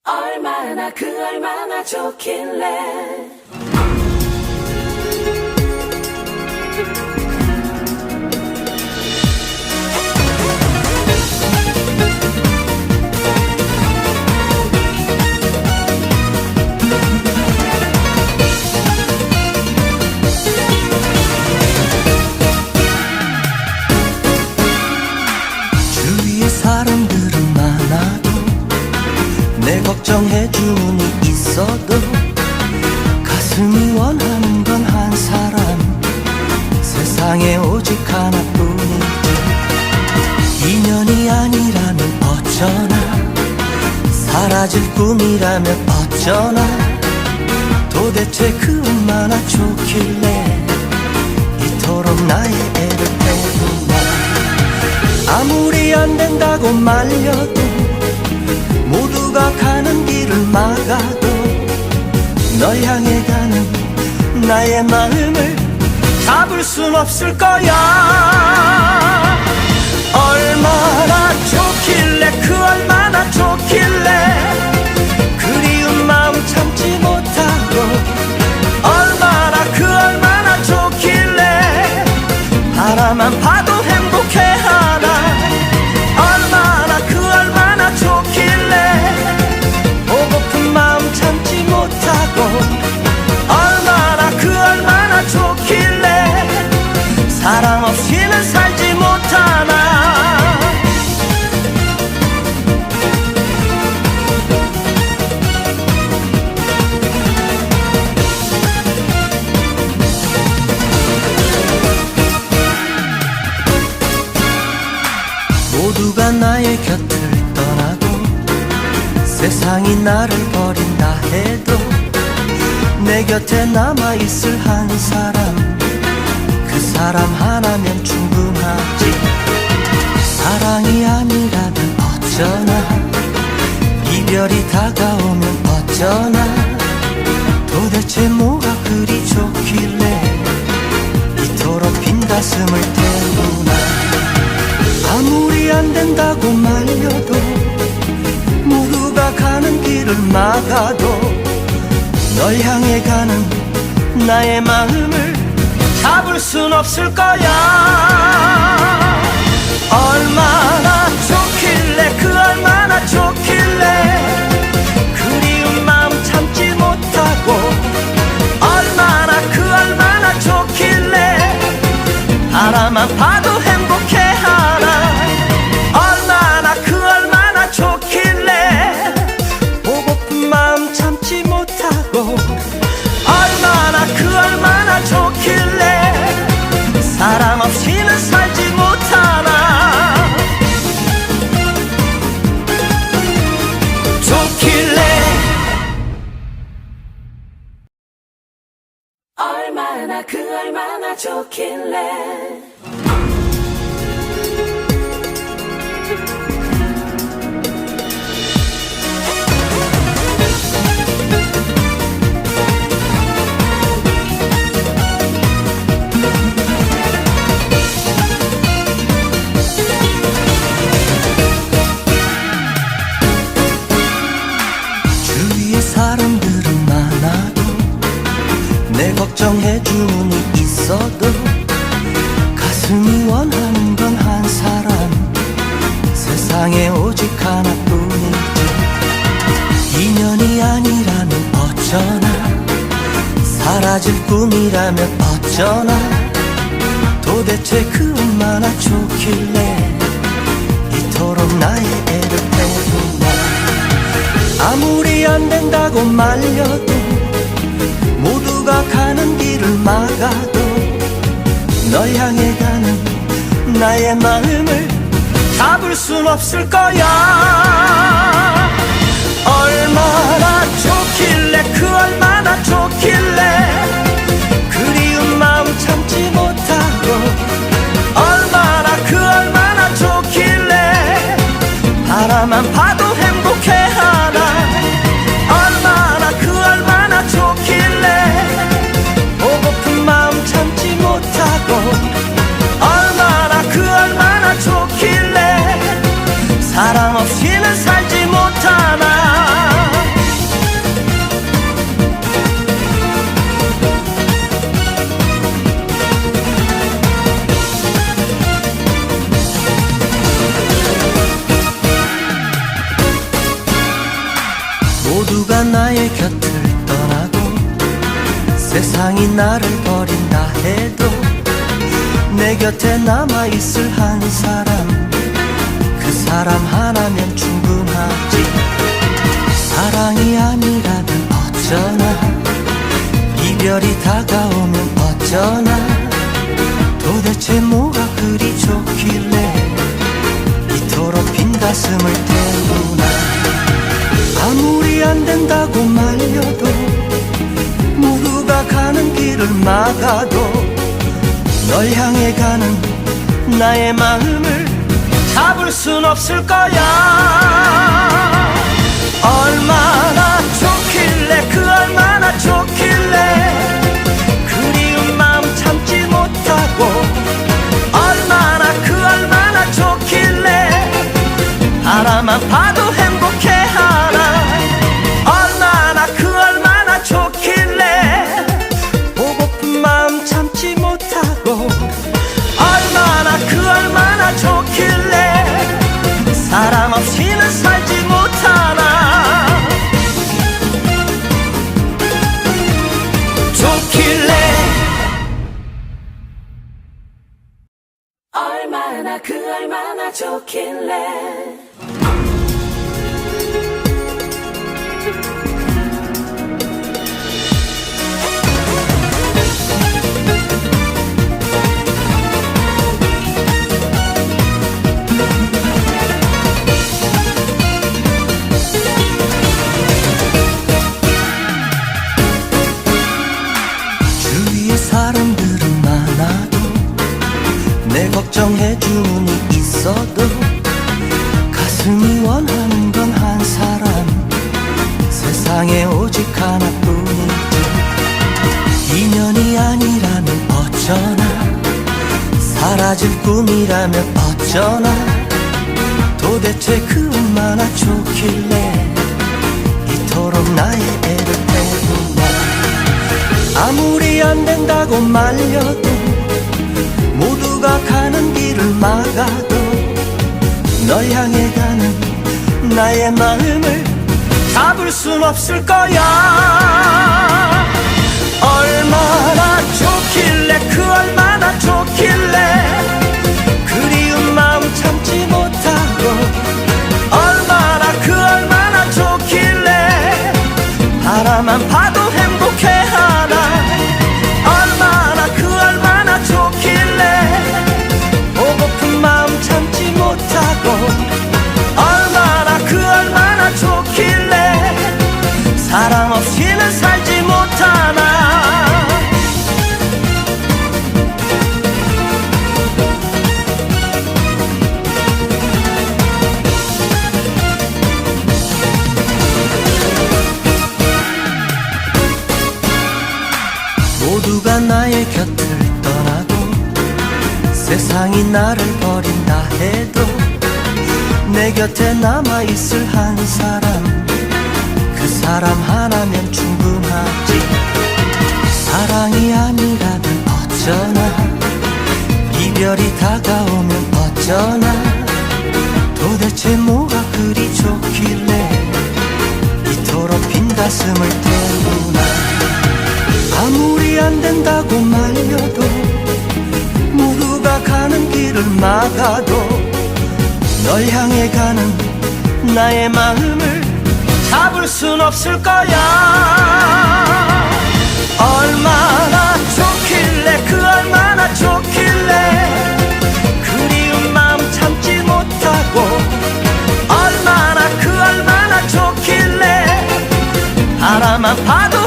얼마나 좋길래. 주위에 사람들은 많아도 내 걱정해주는 이 있어도 가슴이 원하는 건 한 사람, 세상에 오직 하나뿐이지. 인연이 아니라면 어쩌나, 사라질 꿈이라면 어쩌나. 도대체 그 얼마나 좋길래 이토록 나의 애를 태우나. 아무리 안 된다고 말려도, 모두가 가는 길을 막아도 널 향해 가는 나의 마음을 잡을 순 없을 거야. 얼마나 좋길래, 그 얼마나 좋길래 그리운 마음 참지 못하고. 얼마나 좋길래 바라만 봐도 행복해하나. 얼마나 좋길래 보고픈 마음 참지 못하고. 얼마나 좋길래 사랑 없이는 살지 못하나. 모두가 나의 곁을 떠나고 세상이 나를 버린다 해도 내 곁에 남아있을 한 사람, 그 사람 하나면 충분하지. 사랑이 아니라면 어쩌나, 이별이 다가오면 어쩌나. 도대체 뭐가 그리 좋길래 이토록 빈 가슴을 태우나. 아무리 안 된다고 말려도, 모두가 가는 길을 막아도 널 향해 가는 나의 마음을 잡을 순 없을 거야. 얼마나 좋길래, 그 얼마나 좋길래 그리운 마음 참지 못하고. 얼마나 좋길래 바라만 봐도 행복해하나. 얼마나 좋길래 보고픈 마음 참지 못하고. 얼마나 좋길래 사랑 없이는 살지 못하나. 좋길래. 얼마나 좋길래. 주위에 사람들은 많아도 내 걱정해주는 이 있어도 가슴이 원하는 건 한 사람, 세상에 오직 하나뿐이지. 인연이 아니라면 어쩌나, 사라질 꿈이라면 어쩌나. 도대체 그 얼마나 좋길래 이토록 나의 애를 태우나. 아무리 안 된다고 말려도, 모두가 가는 길을 막아도 널 향해 가는 나의 마음을 잡을 순 없을 거야. 얼마나 좋길래, 그 얼마나 좋길래 그리운 마음 참지 못하고. 얼마나 좋길래 바라만 봐도 행복해하나. 얼마나 좋길래 보고픈 마음 참지 못하고. 얼마나 좋길래 사랑 없이는 살지 못 모두가 나의 곁을 떠나고 세상이 나를 버린다 해도 내 곁에 남아있을 한 사람, 그 사람 하나면 충분하지. 사랑이 아니라면 어쩌나, 이별이 다가오면 어쩌나, 도대체 뭐가 그리 좋길래 이토록 빈 가슴을 태우나. 아무리 안 된다고 말려도, 모두가 가는 길을 막아도 널 향해 가는 나의 마음을 잡을 순 없을 거야. 얼마나 좋길래, 그 얼마나 좋길래 그리운 마음 참지 못하고, 얼마나 그 얼마나 좋길래 바라만 봐도 행복해하나. 얼마나 그 얼마나 좋길래 보고픈 마음 참지 못하고, 얼마나 그 얼마나 좋길래 사랑 없이는 살지 못하나. 좋길래, 얼마나 그 얼마나 좋길래. 주위에 사람들은 많아도, 내 걱정해주는 이 있어도, 가슴이 원하는 건 한 사람, 세상에 오직 하나뿐이지. 인연이 아니라면 어쩌나, 사라질 꿈이라면 어쩌나, 도대체 그 얼마나 좋길래 이토록 나의 애를 태우나. 아무리 안 된다고 말려도, 모두가 가는 길을 막아도 널 향해 가는 나의 마음을 잡을 순 없을 거야. 얼마나 좋길래, 그 얼마나 좋길래 그리운 마음 참지 못하고, 얼마나 그 얼마나 좋길래 바라만 봐도 행복해하나. 얼마나 그 얼마나 좋길래 보고픈 마음 참지 못하고, 얼마나 그 얼마나 좋길래 사랑 없이는 살지 못하나. 모두가 나의 곁을 떠나고 세상이 나를 버린다 해도 내 곁에 남아있을 한 사람, 그 사람 하나면 충분하지. 사랑이 아니라면 어쩌나, 이별이 다가오면 어쩌나, 도대체 뭐가 그리 좋길래 이토록 빈 가슴을 태우나. 아무리 안 된다고 말려도, 모두가 가는 길을 막아도 널 향해 가는 나의 마음을 잡을 순 없을 거야. 얼마나 좋길래, 그 얼마나 좋길래 그리운 마음 참지 못하고, 얼마나 그 얼마나 좋길래 바라만 봐도